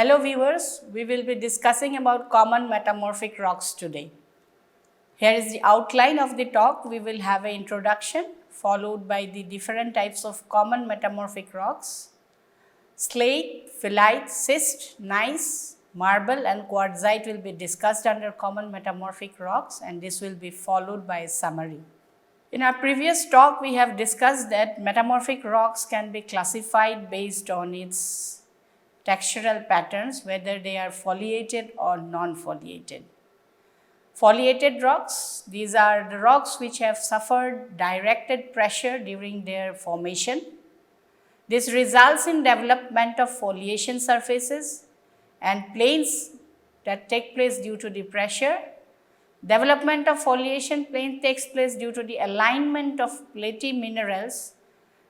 Hello viewers, we will be discussing about common metamorphic rocks today. Here is the outline of the talk. We will have an introduction followed by the different types of common metamorphic rocks. Slate, phyllite, schist, gneiss, marble and quartzite will be discussed under common metamorphic rocks, and this will be followed by a summary. In our previous talk, we have discussed that metamorphic rocks can be classified based on its textural patterns, whether they are foliated or non-foliated. Foliated rocks, these are the rocks which have suffered directed pressure during their formation. This results in development of foliation surfaces and planes that take place due to the pressure. Development of foliation plane takes place due to the alignment of platy minerals,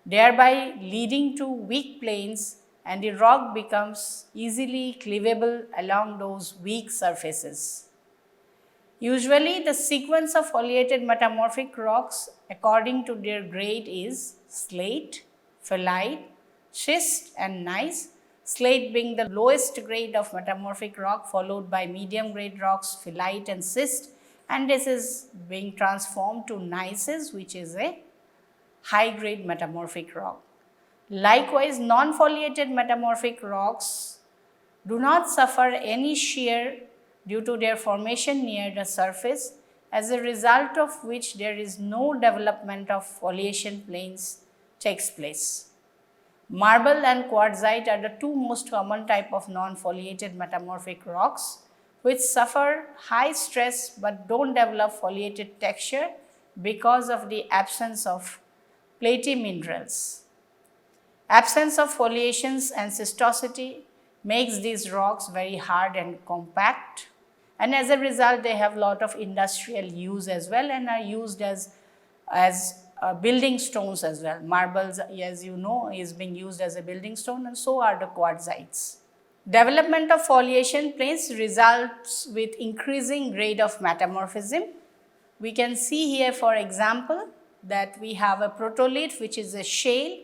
thereby leading to weak planes, and the rock becomes easily cleavable along those weak surfaces. Usually, the sequence of foliated metamorphic rocks according to their grade is slate, phyllite, schist and gneiss, slate being the lowest grade of metamorphic rock, followed by medium grade rocks, phyllite and schist, and this is being transformed to gneisses, which is a high grade metamorphic rock. Likewise, non-foliated metamorphic rocks do not suffer any shear due to their formation near the surface, as a result of which there is no development of foliation planes takes place. Marble and quartzite are the two most common type of non-foliated metamorphic rocks, which suffer high stress but don't develop foliated texture because of the absence of platy minerals. Absence of foliations and schistosity makes these rocks very hard and compact, and as a result they have a lot of industrial use as well and are used as building stones as well. Marbles, as you know, is being used as a building stone, and so are the quartzites. Development of foliation planes results with increasing grade of metamorphism. We can see here, for example, that we have a protolith, which is a shale.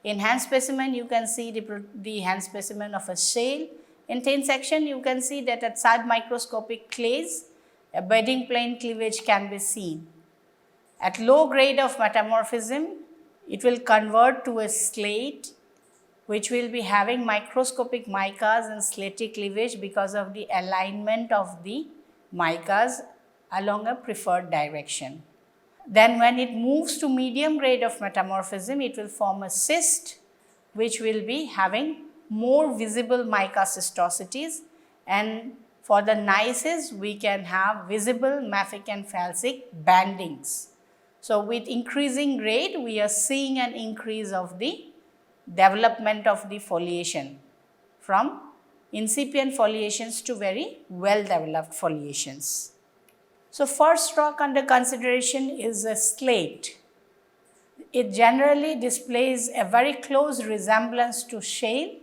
In hand specimen, you can see the hand specimen of a shale. In thin section, you can see that at submicroscopic clays, a bedding plane cleavage can be seen. At low grade of metamorphism, it will convert to a slate, which will be having microscopic micas and slaty cleavage because of the alignment of the micas along a preferred direction. Then when it moves to medium grade of metamorphism, it will form a schist, which will be having more visible mica schistosities, and for the gneisses, we can have visible mafic and falcic bandings. So with increasing grade, we are seeing an increase of the development of the foliation from incipient foliations to very well developed foliations. So first rock under consideration is a slate. It generally displays a very close resemblance to shale.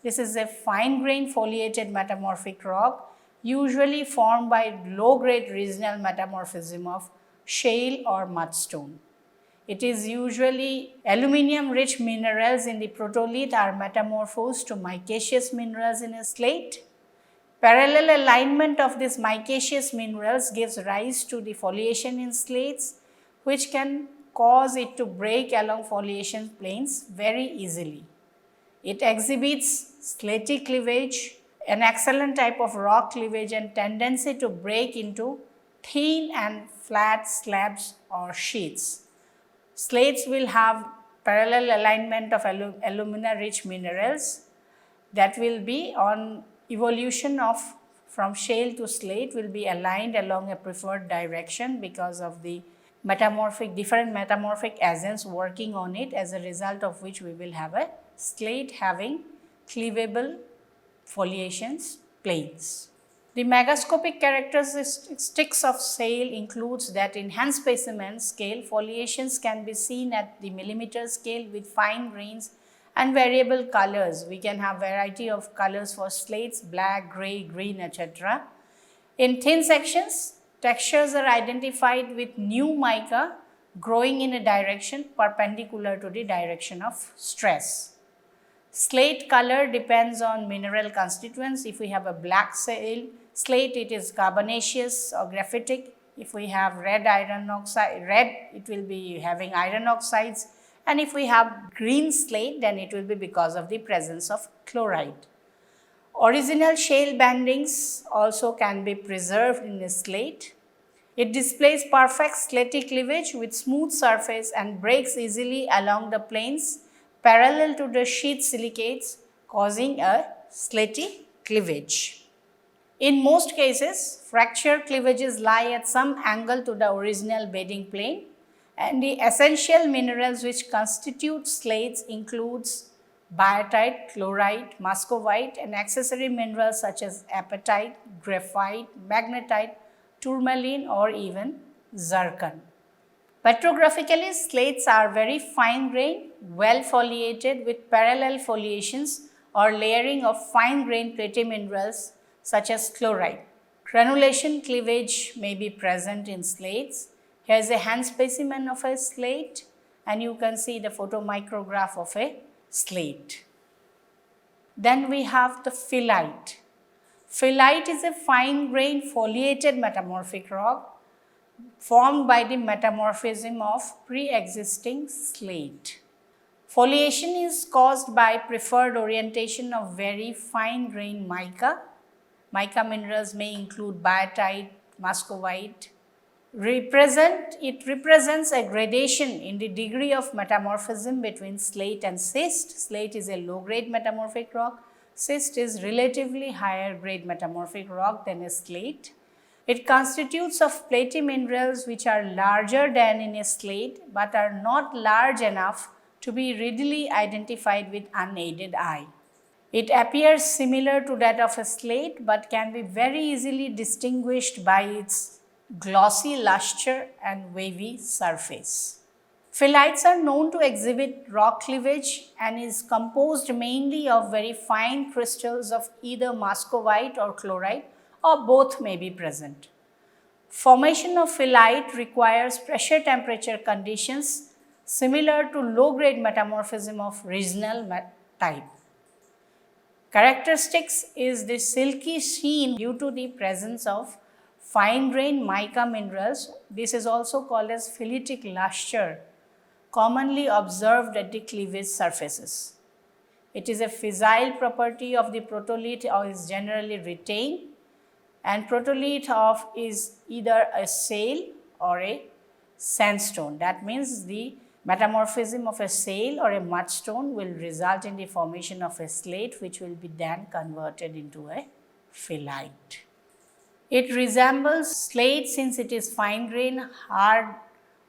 This is a fine-grained foliated metamorphic rock, usually formed by low-grade regional metamorphism of shale or mudstone. It is usually aluminium-rich minerals in the protolith are metamorphosed to micaceous minerals in a slate. Parallel alignment of these micaceous minerals gives rise to the foliation in slates, which can cause it to break along foliation planes very easily. It exhibits slaty cleavage, an excellent type of rock cleavage, and tendency to break into thin and flat slabs or sheets. Slates will have parallel alignment of alumina-rich minerals that will be on evolution of from shale to slate will be aligned along a preferred direction because of the different metamorphic agents working on it, as a result of which we will have a slate having cleavable foliations planes. The megascopic characteristics of shale includes that in hand specimen scale, foliations can be seen at the millimeter scale with fine grains and variable colors. We can have variety of colors for slates, black, gray, green, etc. In thin sections, textures are identified with new mica growing in a direction perpendicular to the direction of stress. Slate color depends on mineral constituents. If we have a black slate, it is carbonaceous or graphitic. If we have red, it will be having iron oxides. And if we have green slate, then it will be because of the presence of chloride. Original shale bandings also can be preserved in a slate. It displays perfect slaty cleavage with smooth surface and breaks easily along the planes parallel to the sheath silicates, causing a slaty cleavage. In most cases, fracture cleavages lie at some angle to the original bedding plane, and the essential minerals which constitute slates includes biotite, chlorite, muscovite, and accessory minerals such as apatite, graphite, magnetite, tourmaline, or even zircon. Petrographically, slates are very fine-grained, well foliated with parallel foliations or layering of fine-grained platy minerals such as chloride. Granulation cleavage may be present in slates. Here is a hand specimen of a slate, and you can see the photomicrograph of a slate. Then we have the phyllite. Phyllite is a fine-grained foliated metamorphic rock formed by the metamorphism of pre-existing slate. Foliation is caused by preferred orientation of very fine-grained mica. Mica minerals may include biotite, muscovite. It represents a gradation in the degree of metamorphism between slate and schist. Slate is a low-grade metamorphic rock. Schist is relatively higher grade metamorphic rock than a slate. It constitutes of platy minerals which are larger than in a slate but are not large enough to be readily identified with unaided eye. It appears similar to that of a slate but can be very easily distinguished by its glossy luster and wavy surface. Phyllites are known to exhibit rock cleavage and is composed mainly of very fine crystals of either muscovite or chloride, or both may be present. Formation of phyllite requires pressure temperature conditions similar to low-grade metamorphism of regional type. Characteristics is the silky sheen due to the presence of fine-grained mica minerals. This is also called as phyllitic luster, commonly observed at the cleavage surfaces. It is a fissile property of the protolith or is generally retained, and protolith of is either a shale or a sandstone. That means the metamorphism of a shale or a mudstone will result in the formation of a slate which will be then converted into a phyllite. It resembles slate since it is fine-grained, hard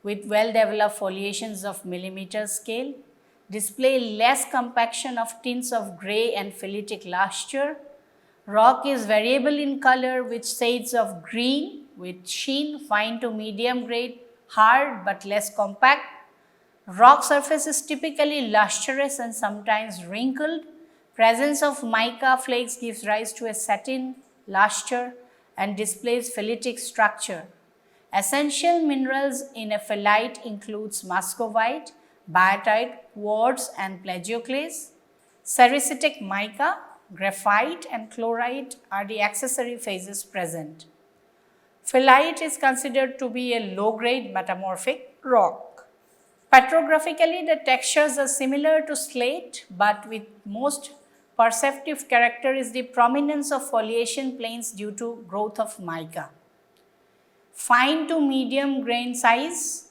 with well-developed foliations of millimeter scale, display less compaction of tints of grey and phylitic luster. Rock is variable in color with shades of green with sheen, fine to medium grade, hard but less compact. Rock surface is typically lustrous and sometimes wrinkled. Presence of mica flakes gives rise to a satin luster and displays phylitic structure. Essential minerals in a phyllite includes muscovite, biotite, quartz and plagioclase. Sericitic mica, graphite and chlorite are the accessory phases present. Phyllite is considered to be a low-grade metamorphic rock. Petrographically, the textures are similar to slate, but with most perceptive character is the prominence of foliation planes due to growth of mica. Fine to medium grain size,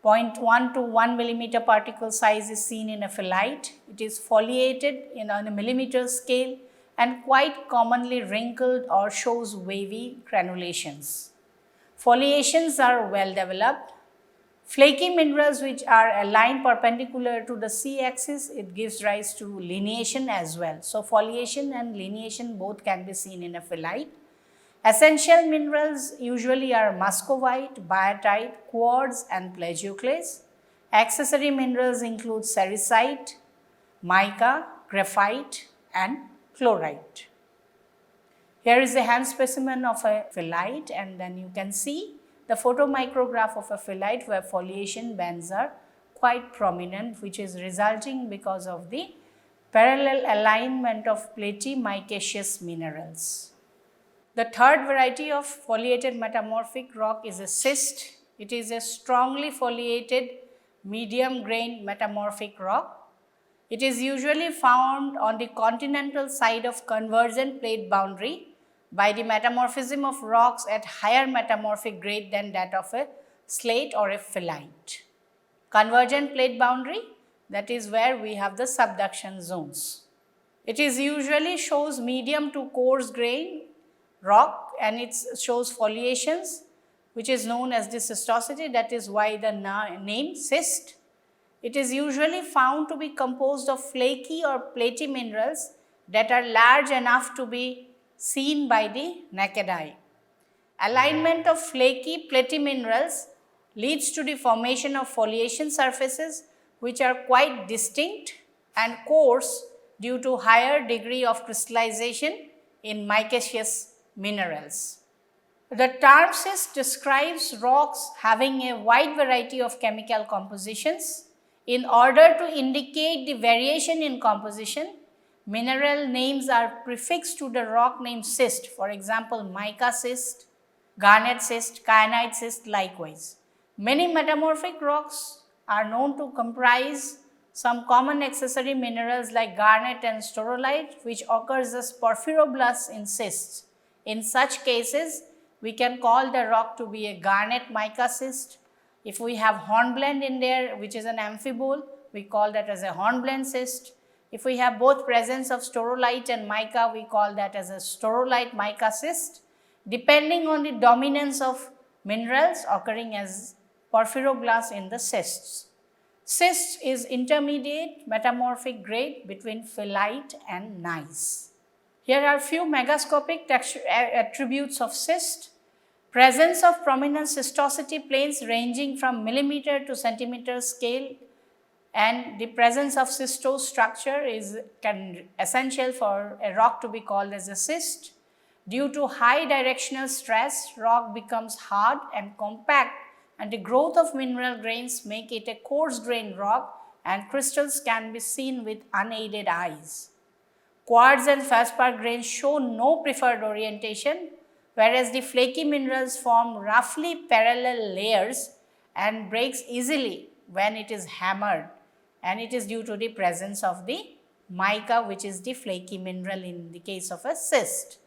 0.1 to 1 millimeter particle size is seen in a phyllite. It is foliated on a millimeter scale and quite commonly wrinkled or shows wavy granulations. Foliations are well developed. Flaky minerals which are aligned perpendicular to the C-axis, it gives rise to lineation as well. So, foliation and lineation both can be seen in a phyllite. Essential minerals usually are muscovite, biotite, quartz and plagioclase. Accessory minerals include sericite, mica, graphite and chlorite. Here is a hand specimen of a phyllite, and then you can see the photomicrograph of a phyllite where foliation bands are quite prominent, which is resulting because of the parallel alignment of platy-micaceous minerals. The third variety of foliated metamorphic rock is a schist. It is a strongly foliated, medium-grained metamorphic rock. It is usually found on the continental side of convergent plate boundary by the metamorphism of rocks at higher metamorphic grade than that of a slate or a phyllite. Convergent plate boundary, that is where we have the subduction zones. It is usually shows medium to coarse grain rock and it shows foliations which is known as the schistosity, that is why the name schist. It is usually found to be composed of flaky or platy minerals that are large enough to be seen by the naked eye. Alignment of flaky platy minerals leads to the formation of foliation surfaces which are quite distinct and coarse due to higher degree of crystallization in micaceous minerals. The term schist describes rocks having a wide variety of chemical compositions. In order to indicate the variation in composition, mineral names are prefixed to the rock name schist. For example, mica schist, garnet schist, kyanite schist likewise. Many metamorphic rocks are known to comprise some common accessory minerals like garnet and staurolite, which occurs as porphyroblasts in schists. In such cases, we can call the rock to be a garnet mica schist. If we have hornblende in there, which is an amphibole, we call that as a hornblende schist. If we have both presence of staurolite and mica, we call that as a staurolite mica schist, depending on the dominance of minerals occurring as porphyroblasts in the schists. Schist is intermediate metamorphic grade between phyllite and gneiss. Here are few megascopic attributes of schist. Presence of prominent schistosity planes ranging from millimeter to centimeter scale, and the presence of schistose structure is essential for a rock to be called as a schist. Due to high directional stress, rock becomes hard and compact, and the growth of mineral grains make it a coarse grained rock, and crystals can be seen with unaided eyes. Quartz and feldspar grains show no preferred orientation, whereas the flaky minerals form roughly parallel layers and breaks easily when it is hammered, and it is due to the presence of the mica, which is the flaky mineral in the case of a schist.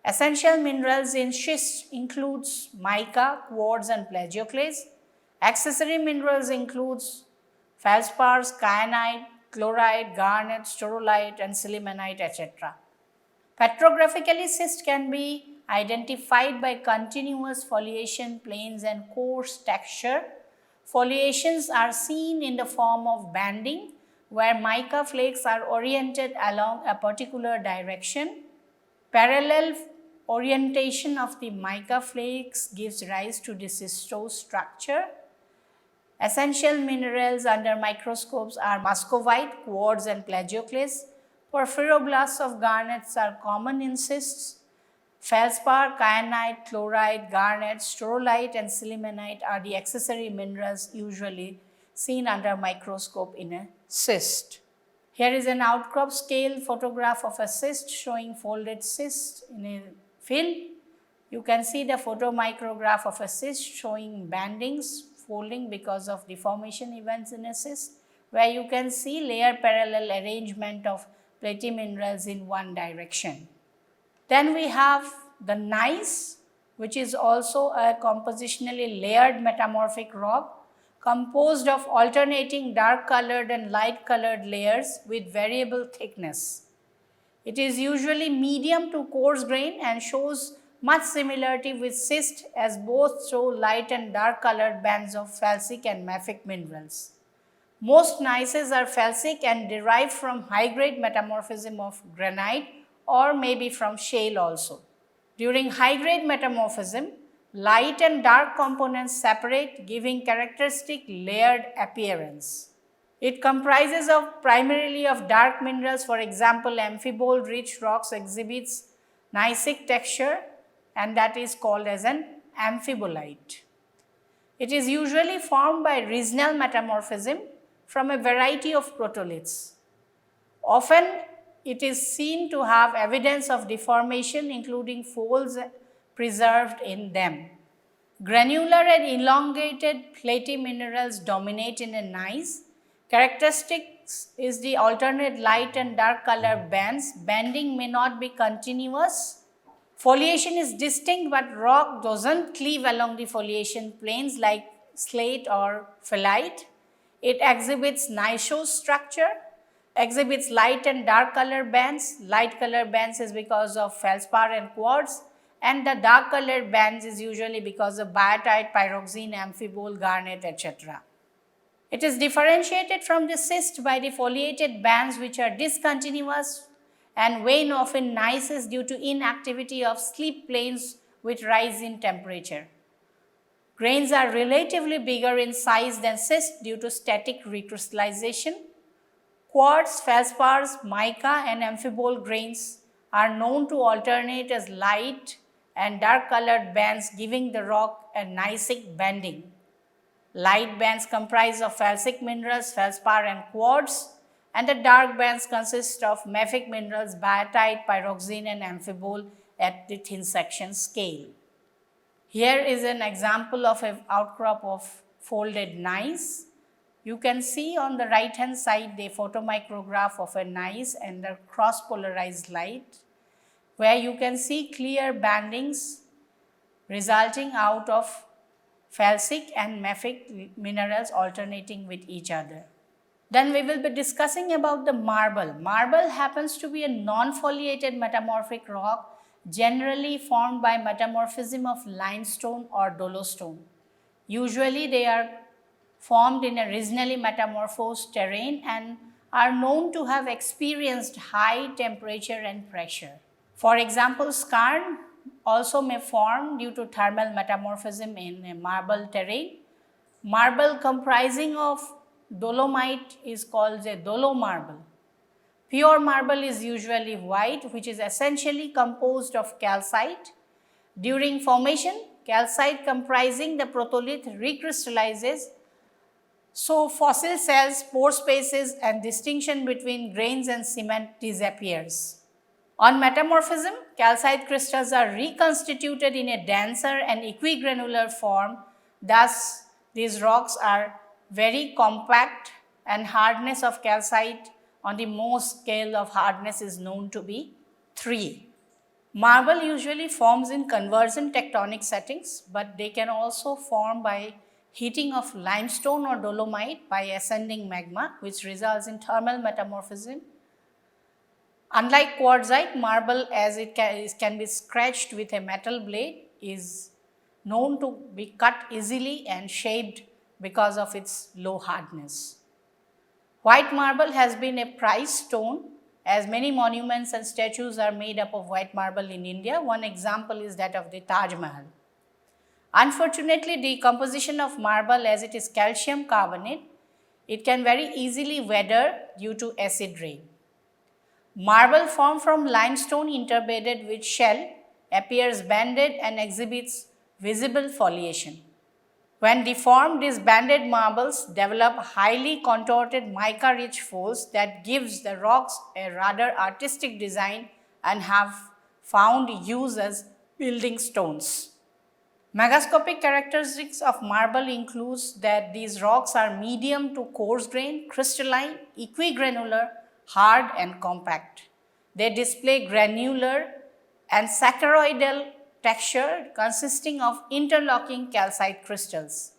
Essential minerals in schist includes mica, quartz and plagioclase. Accessory minerals includes feldspars, kyanite, chlorite, garnet, staurolite and sillimanite, etc. Petrographically, schist can be identified by continuous foliation planes and coarse texture. Foliations are seen in the form of banding, where mica flakes are oriented along a particular direction. Parallel orientation of the mica flakes gives rise to the schistose structure. Essential minerals under microscopes are muscovite, quartz and plagioclase. Porphyroblasts of garnets are common in schists. Feldspar, kyanite, chlorite, garnet, staurolite and sillimanite are the accessory minerals usually seen under microscope in a schist. Here is an outcrop scale photograph of a schist showing folded schist in a field. You can see the photomicrograph of a schist showing bandings, folding because of deformation events in a schist, where you can see layer parallel arrangement of platy minerals in one direction. Then we have the gneiss, which is also a compositionally layered metamorphic rock composed of alternating dark colored and light colored layers with variable thickness. It is usually medium to coarse grain and shows much similarity with schist, as both show light and dark colored bands of felsic and mafic minerals. Most gneisses are felsic and derived from high grade metamorphism of granite or maybe from shale also. During high grade metamorphism, light and dark components separate, giving characteristic layered appearance. It comprises of primarily of dark minerals. For example, amphibole rich rocks exhibits gneissic texture, and that is called as an amphibolite. It is usually formed by regional metamorphism from a variety of protoliths. Often it is seen to have evidence of deformation, including folds preserved in them. Granular and elongated platy minerals dominate in a gneiss. Characteristics is the alternate light and dark color bands. Banding may not be continuous. Foliation is distinct, but rock doesn't cleave along the foliation planes like slate or phyllite. It exhibits gneiss structure, exhibits light and dark color bands. Light color bands is because of feldspar and quartz, and the dark colored bands is usually because of biotite, pyroxene, amphibole, garnet, etc. It is differentiated from the schist by the foliated bands, which are discontinuous and wane off in gneisses due to inactivity of slip planes with rise in temperature. Grains are relatively bigger in size than schist due to static recrystallization. Quartz, feldspars, mica, and amphibole grains are known to alternate as light and dark colored bands, giving the rock a gneissic banding. Light bands comprise of felsic minerals, feldspar, and quartz, and the dark bands consist of mafic minerals, biotite, pyroxene, and amphibole at the thin section scale. Here is an example of an outcrop of folded gneiss. You can see on the right hand side the photomicrograph of a gneiss and the cross-polarized light, where you can see clear bandings resulting out of felsic and mafic minerals alternating with each other. Then we will be discussing about the marble. Marble happens to be a non-foliated metamorphic rock generally formed by metamorphism of limestone or dolostone. Usually they are formed in a regionally metamorphosed terrain and are known to have experienced high temperature and pressure. For example, skarn also may form due to thermal metamorphism in a marble terrain. Marble comprising of dolomite is called a dolomarble. Pure marble is usually white, which is essentially composed of calcite. During formation, calcite comprising the protolith recrystallizes, so fossil cells, pore spaces, and distinction between grains and cement disappears. On metamorphism, calcite crystals are reconstituted in a denser and equigranular form. Thus, these rocks are very compact, and hardness of calcite on the Mohs scale of hardness is known to be 3. Marble usually forms in convergent tectonic settings, but they can also form by heating of limestone or dolomite by ascending magma, which results in thermal metamorphism. Unlike quartzite, marble, as it can be scratched with a metal blade, is known to be cut easily and shaped because of its low hardness. White marble has been a prized stone, as many monuments and statues are made up of white marble in India. One example is that of the Taj Mahal. Unfortunately, the composition of marble, as it is calcium carbonate, it can very easily weather due to acid rain. Marble formed from limestone interbedded with shell appears banded and exhibits visible foliation. When deformed, these banded marbles develop highly contorted mica-rich folds that gives the rocks a rather artistic design and have found use as building stones. Megascopic characteristics of marble includes that these rocks are medium to coarse grain, crystalline, equigranular, hard and compact. They display granular and saccharoidal texture consisting of interlocking calcite crystals.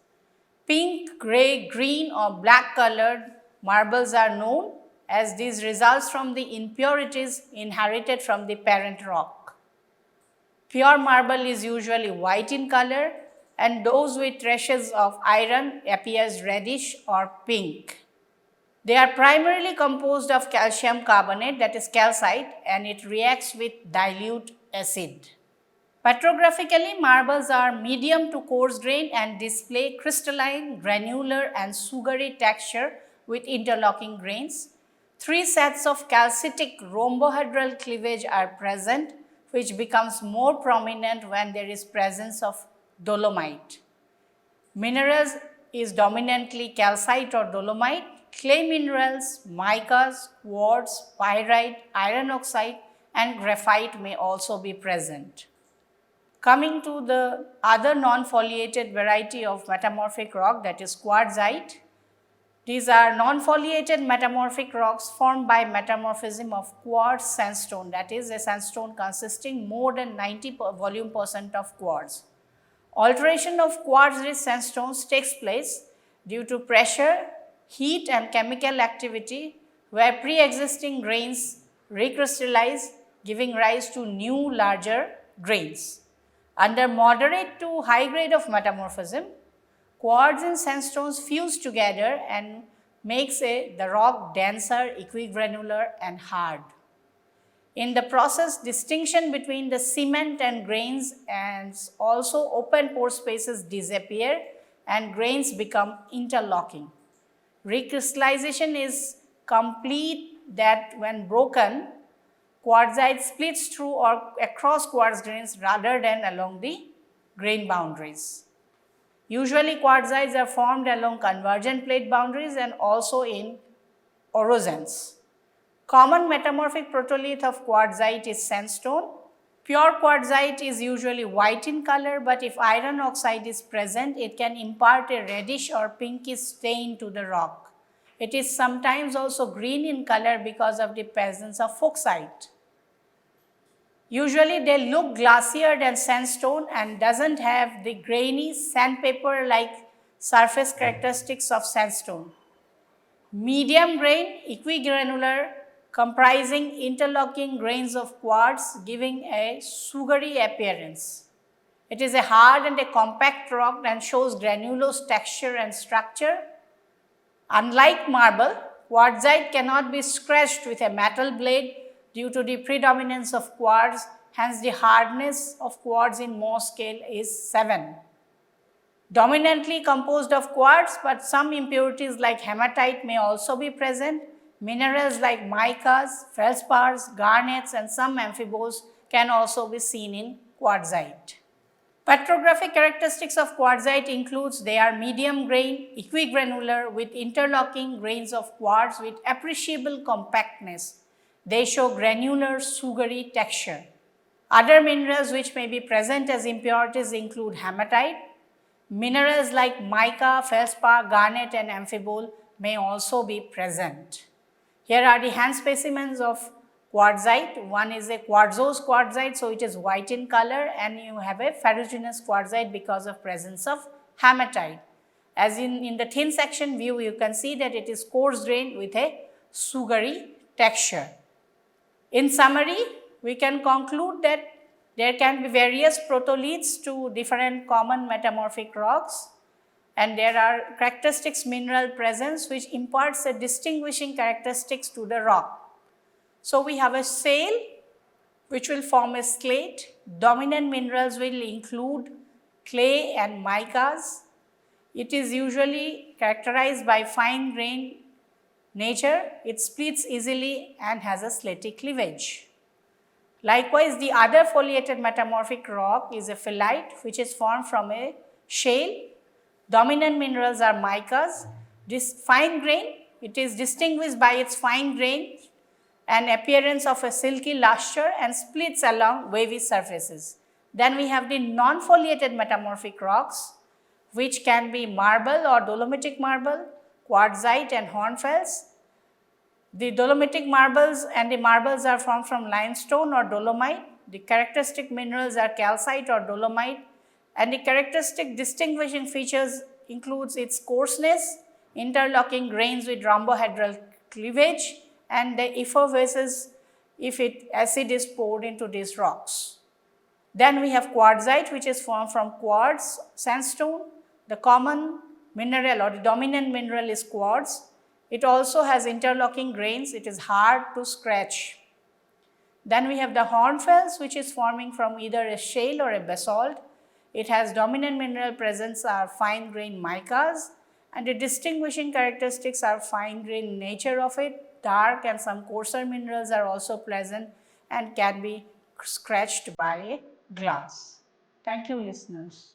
Pink, gray, green or black colored marbles are known, as these results from the impurities inherited from the parent rock. Pure marble is usually white in color, and those with traces of iron appears reddish or pink. They are primarily composed of calcium carbonate, that is calcite, and it reacts with dilute acid. Petrographically, marbles are medium to coarse grain and display crystalline, granular and sugary texture with interlocking grains. 3 sets of calcitic rhombohedral cleavage are present, which becomes more prominent when there is presence of dolomite. Minerals is dominantly calcite or dolomite. clay minerals, micas, quartz, pyrite, iron oxide and graphite may also be present. Coming to the other non-foliated variety of metamorphic rock, that is quartzite. These are non-foliated metamorphic rocks formed by metamorphism of quartz sandstone, that is a sandstone consisting more than 90 volume percent of quartz. Alteration of quartz-rich sandstones takes place due to pressure, heat and chemical activity where pre-existing grains recrystallize, giving rise to new larger grains. Under moderate to high grade of metamorphism, quartz and sandstones fuse together and makes the rock denser, equigranular and hard. In the process, distinction between the cement and grains and also open pore spaces disappear and grains become interlocking. Recrystallization is complete that when broken, quartzite splits through or across quartz grains rather than along the grain boundaries. Usually quartzites are formed along convergent plate boundaries and also in orogens. Common metamorphic protolith of quartzite is sandstone. Pure quartzite is usually white in color, but if iron oxide is present, it can impart a reddish or pinkish stain to the rock. It is sometimes also green in color because of the presence of fuchsite. Usually they look glassier than sandstone and doesn't have the grainy sandpaper-like surface characteristics of sandstone. Medium grain, equigranular, comprising interlocking grains of quartz giving a sugary appearance. It is a hard and a compact rock and shows granulose texture and structure. Unlike marble, quartzite cannot be scratched with a metal blade due to the predominance of quartz, hence the hardness of quartz in Mohs scale is 7. Dominantly composed of quartz, but some impurities like hematite may also be present. Minerals like micas, feldspars, garnets and some amphiboles can also be seen in quartzite. Petrographic characteristics of quartzite includes they are medium grain, equigranular with interlocking grains of quartz with appreciable compactness. They show granular, sugary texture. Other minerals which may be present as impurities include hematite. Minerals like mica, feldspar, garnet and amphibole may also be present. Here are the hand specimens of quartzite. One is a quartzose quartzite, so it is white in color, and you have a ferruginous quartzite because of presence of hematite. As in the thin section view, you can see that it is coarse grained with a sugary texture. In summary, we can conclude that there can be various protoliths to different common metamorphic rocks, and there are characteristics mineral presence which imparts a distinguishing characteristics to the rock. So we have a shale which will form a slate. Dominant minerals will include clay and micas. It is usually characterized by fine grained nature. It splits easily and has a slaty cleavage. Likewise, the other foliated metamorphic rock is a phyllite which is formed from a shale. Dominant minerals are micas. This fine grain, it is distinguished by its fine grain and appearance of a silky luster and splits along wavy surfaces. Then we have the non-foliated metamorphic rocks which can be marble or dolomitic marble, quartzite and hornfels. The dolomitic marbles and the marbles are formed from limestone or dolomite. The characteristic minerals are calcite or dolomite, and the characteristic distinguishing features includes its coarseness, interlocking grains with rhombohedral cleavage, and the effervescence if acid is poured into these rocks. Then we have quartzite which is formed from quartz sandstone. The common mineral or the dominant mineral is quartz. It also has interlocking grains. It is hard to scratch. Then we have the hornfels which is forming from either a shale or a basalt. It has dominant mineral presence are fine grained micas, and the distinguishing characteristics are fine grained nature of it. Dark and some coarser minerals are also present and can be scratched by a glass. Thank you, listeners.